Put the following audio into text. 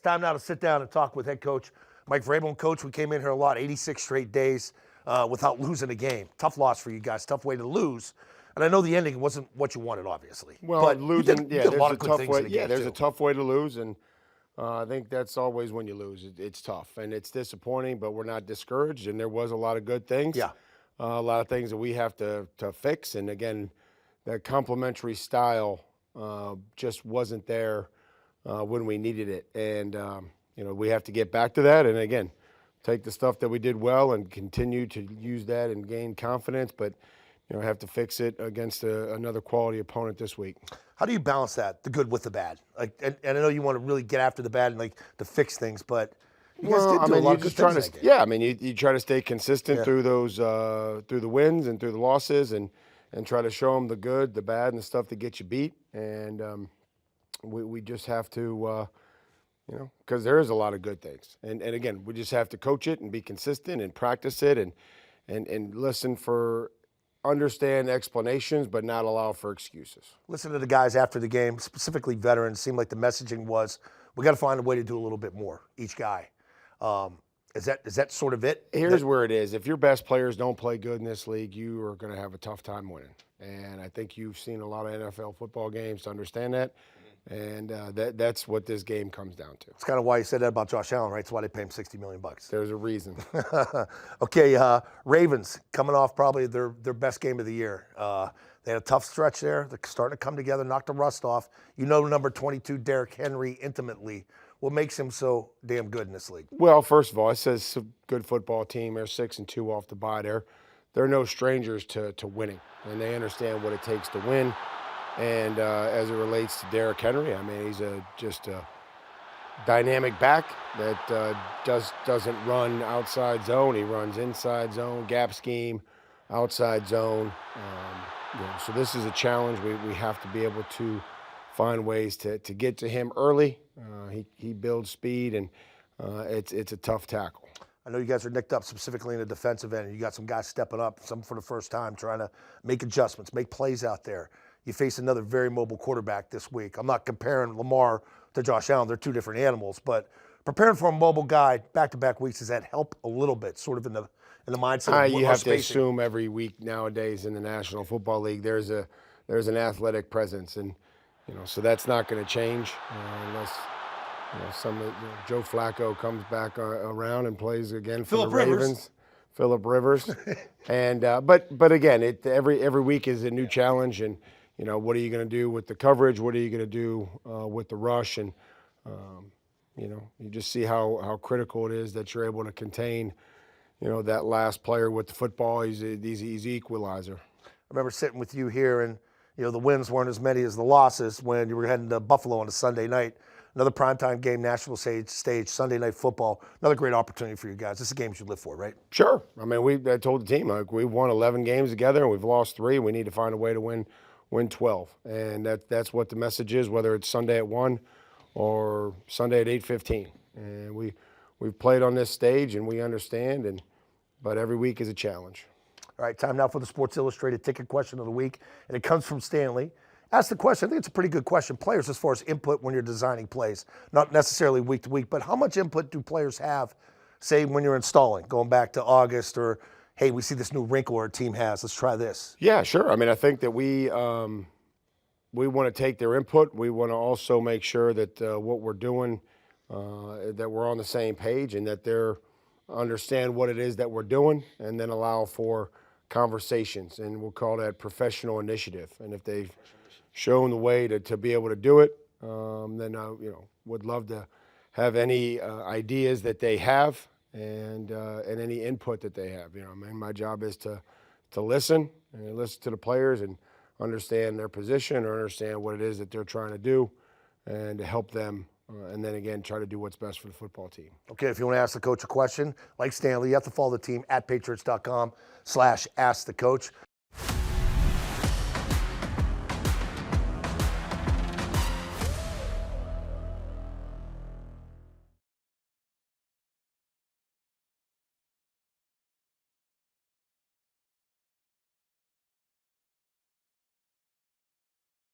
time now to sit down and talk with head coach Mike Vrabel. And Coach, we came in here a lot, 86 straight days without losing a game. Tough loss for you guys, tough way to lose. And I know the ending wasn't what you wanted, obviously. Well, but losing, there's a lot of good things way. in the game, There's too. a tough way to lose, and I think that's always when you lose. It's tough and it's disappointing, but we're not discouraged. And there was a lot of good things. Yeah. A lot of things that we have to fix. And again, that complementary style just wasn't there when we needed it. And we have to get back to that. And again, take the stuff that we did well and continue to use that and gain confidence. But have to fix it against another quality opponent this week. How do you balance that, the good with the bad? And I know you want to really get after the bad and to fix things, but you guys did do a lot of good things that game. Yeah, I mean, you try to stay consistent through those through the wins and through the losses, and try to show them the good, the bad, and the stuff that gets you beat. And we just have to, because there is a lot of good things. And again, we just have to coach it and be consistent and practice it and listen for. Understand explanations, but not allow for excuses. Listen to the guys after the game, specifically veterans. Seemed like the messaging was, we got to find a way to do a little bit more, each guy. Is that sort of it? Here's where it is. If your best players don't play good in this league, you are going to have a tough time winning. And I think you've seen a lot of NFL football games to understand that. And that's what this game comes down to. It's kind of why you said that about Josh Allen, right? It's why they pay him $60 million. There's a reason. Okay, Ravens coming off probably their best game of the year. They had a tough stretch there. They're starting to come together, knock the rust off. Number 22, Derrick Henry, intimately. What makes him so damn good in this league? Well, first of all, it says it's a good football team. They're 6-2 off the bye there. They're no strangers to winning, and they understand what it takes to win. And as it relates to Derrick Henry, I mean, he's just a dynamic back that doesn't run outside zone. He runs inside zone, gap scheme, outside zone. So this is a challenge. We have to be able to find ways to get to him early. He builds speed, and it's a tough tackle. I know you guys are nicked up specifically in the defensive end, and you got some guys stepping up, some for the first time, trying to make adjustments, make plays out there. You face another very mobile quarterback this week. I'm not comparing Lamar to Josh Allen. They're two different animals. But preparing for a mobile guy back-to-back weeks, does that help a little bit, sort of in the mindset of you have to spacing? assume every week nowadays in the National Football League there's an athletic presence. And, so that's not going to change unless Joe Flacco comes back around and plays again for the Ravens. Phillip Rivers. And but again, every week is a new challenge. And what are you going to do with the coverage? What are you going to do with the rush? And, you just see how critical it is that you're able to contain, that last player with the football. He's equalizer. I remember sitting with you here, and, the wins weren't as many as the losses when you were heading to Buffalo on a Sunday night. Another primetime game, national stage, Sunday Night Football. Another great opportunity for you guys. This is a game you live for, right? Sure. I mean, I told the team, we've won 11 games together, and we've lost 3. We need to find a way to win 12, and that's what the message is, whether it's Sunday at 1 or Sunday at 8:15. And we've played on this stage, and we understand, but every week is a challenge. All right, time now for the Sports Illustrated ticket question of the week, and it comes from Stanley. Ask the question. I think it's a pretty good question. Players, as far as input when you're designing plays, not necessarily week to week, but how much input do players have, say, when you're installing, going back to August, or hey, we see this new wrinkle our team has. Let's try this. Yeah, sure. I mean, I think that we want to take their input. We want to also make sure that what we're doing, that we're on the same page, and that they're understand what it is that we're doing, and then allow for conversations. And we'll call that professional initiative. And if they've shown the way to be able to do it, then would love to have any ideas that they have. And any input that they have. My job is to listen and listen to the players and understand their position or understand what it is that they're trying to do, and to help them, and then again try to do what's best for the football team. Okay, if you want to ask the coach a question, like Stanley, you have to follow the team at patriots.com/askthecoach.